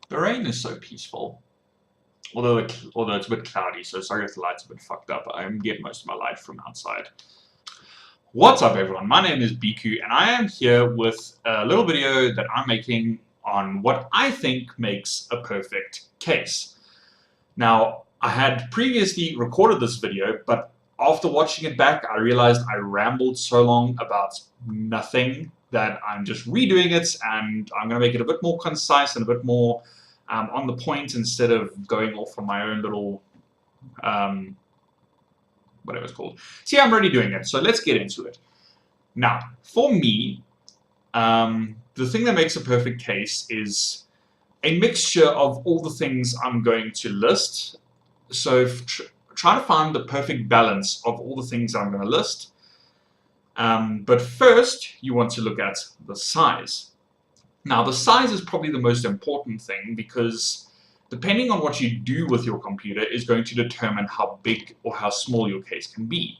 The rain is so peaceful. Although it's a bit cloudy, so sorry if the light's a bit fucked up. I get most of my light from outside. What's up, everyone? My name is Biku, and I am here with a little video that I'm making on what I think makes a perfect case. Now, I had previously recorded this video, but after watching it back, I realized I rambled so long about nothing that I'm just redoing it, and I'm going to make it a bit more concise and a bit more on the point instead of going off on my own little whatever it's called. See, I'm already doing it, so let's get into it. Now, for me, the thing that makes a perfect case is a mixture of all the things I'm going to list. So try to find the perfect balance of all the things I'm going to list. But first, you want to look at the size. Now, the size is probably the most important thing because depending on what you do with your computer is going to determine how big or how small your case can be.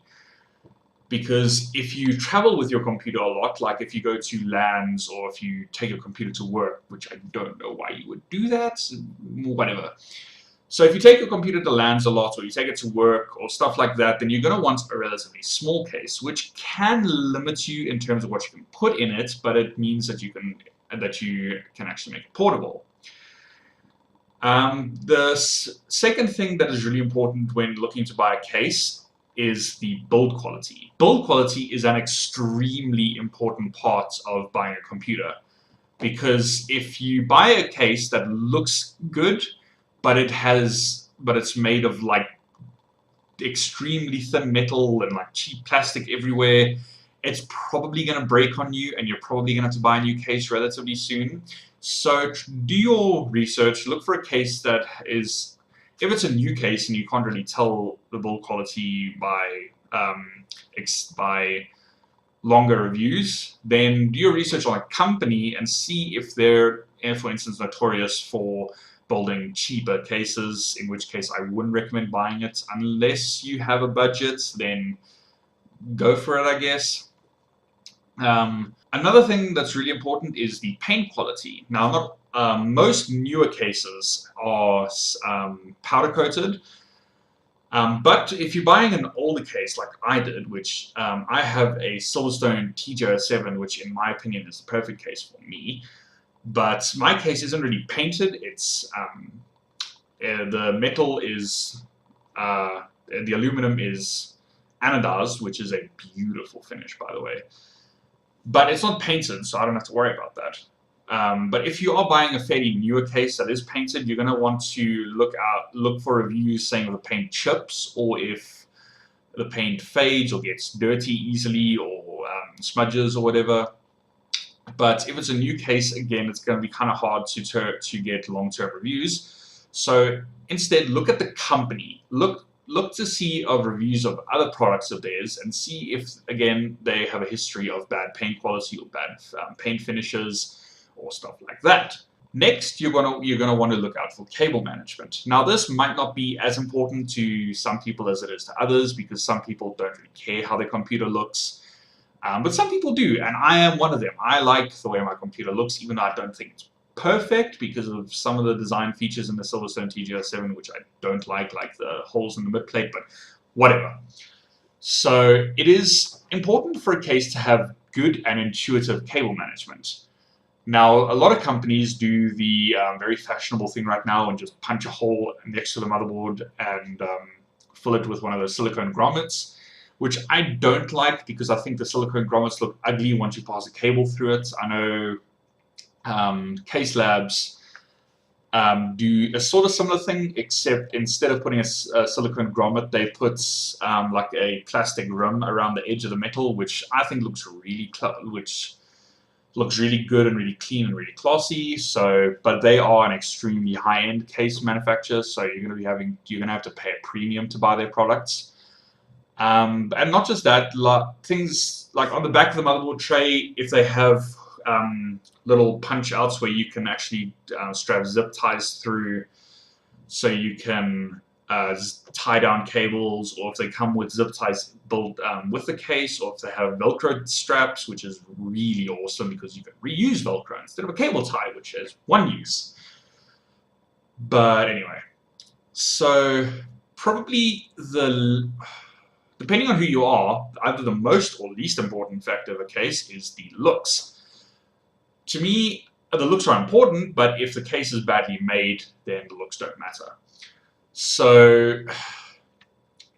Because if you travel with your computer a lot, like if you go to LANs or if you take your computer to work, which I don't know why you would do that, whatever. So if you take your computer to LANs a lot or you take it to work or stuff like that, then you're going to want a relatively small case, which can limit you in terms of what you can put in it, but it means that you can actually make it portable. The second thing that is really important when looking to buy a case is the build quality. Build quality is an extremely important part of buying a computer, because if you buy a case that looks good, but it's made of like extremely thin metal and like cheap plastic everywhere, it's probably going to break on you and you're probably going to have to buy a new case relatively soon. So do your research, look for a case that is, if it's a new case and you can't really tell the build quality by longer reviews, then do your research on a company and see if they're, for instance, notorious for building cheaper cases, in which case I wouldn't recommend buying it. Unless you have a budget, then go for it, I guess. Another thing that's really important is the paint quality. Now, most newer cases are powder coated, but if you're buying an older case like I did, which I have a Silverstone TJ07, which in my opinion is the perfect case for me, but my case isn't really painted. It's the metal is the aluminum is anodized, which is a beautiful finish, by the way. But it's not painted, so I don't have to worry about that. But if you are buying a fairly newer case that is painted, you're going to want to look for reviews saying if the paint chips or if the paint fades or gets dirty easily or smudges or whatever. But if it's a new case, again, it's going to be kind of hard to get long-term reviews. So instead, look at the company. Look to see of reviews of other products of theirs and see if, again, they have a history of bad paint quality or bad paint finishes or stuff like that. Next, you're gonna want to look out for cable management. Now, this might not be as important to some people as it is to others, because some people don't really care how their computer looks. But some people do, and I am one of them. I like the way my computer looks, even though I don't think it's perfect because of some of the design features in the Silverstone TJ07, which I don't like the holes in the mid-plate, but whatever. So it is important for a case to have good and intuitive cable management. Now, a lot of companies do the very fashionable thing right now and just punch a hole next to the motherboard and fill it with one of those silicone grommets, which I don't like because I think the silicone grommets look ugly once you pass a cable through it. I know Case Labs do a sort of similar thing, except instead of putting a silicone grommet, they put like a plastic rim around the edge of the metal, which I think looks really good and really clean and really classy. So, but they are an extremely high-end case manufacturer, so you're gonna have to pay a premium to buy their products. And not just that, things like on the back of the motherboard tray, if they have little punch outs where you can actually strap zip ties through, so you can tie down cables, or if they come with zip ties built with the case, or if they have Velcro straps, which is really awesome because you can reuse Velcro instead of a cable tie, which has one use. But anyway, so probably depending on who you are, either the most or least important factor of a case is the looks. To me, the looks are important, but if the case is badly made, then the looks don't matter. So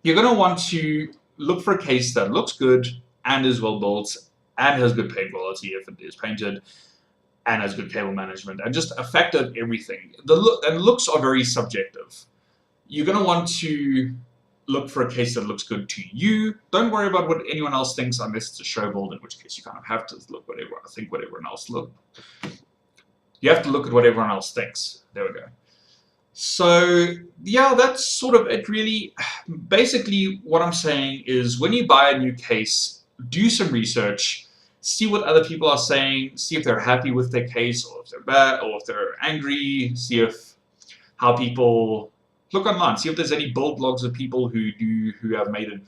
you're going to want to look for a case that looks good and is well built and has good paint quality if it is painted and has good cable management and just effective everything. And looks are very subjective. You're going to want to look for a case that looks good to you. Don't worry about what anyone else thinks unless it's a show build, in which case you kind of have to think what everyone else look. You have to look at what everyone else thinks. There we go. So yeah, that's sort of it really. Basically what I'm saying is when you buy a new case, do some research, see what other people are saying, see if they're happy with their case or if they're bad or if they're angry, see if how people look online, see if there's any build logs of people who have made it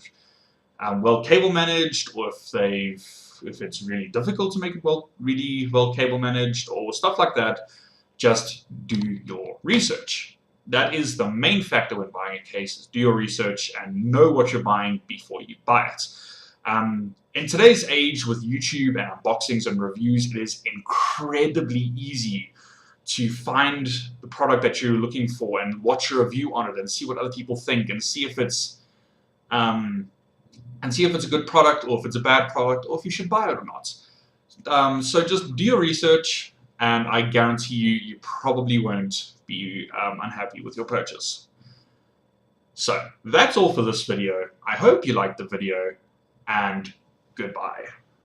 well cable managed, or if it's really difficult to make it really well cable managed or stuff like that. Just do your research. That is the main factor when buying a case, is do your research and know what you're buying before you buy it. In today's age with YouTube and unboxings and reviews, it is incredibly easy to find the product that you're looking for and watch a review on it and see what other people think and see if it's a good product or if it's a bad product or if you should buy it or not. So just do your research, and I guarantee you probably won't be unhappy with your purchase. So that's all for this video. I hope you liked the video, and goodbye.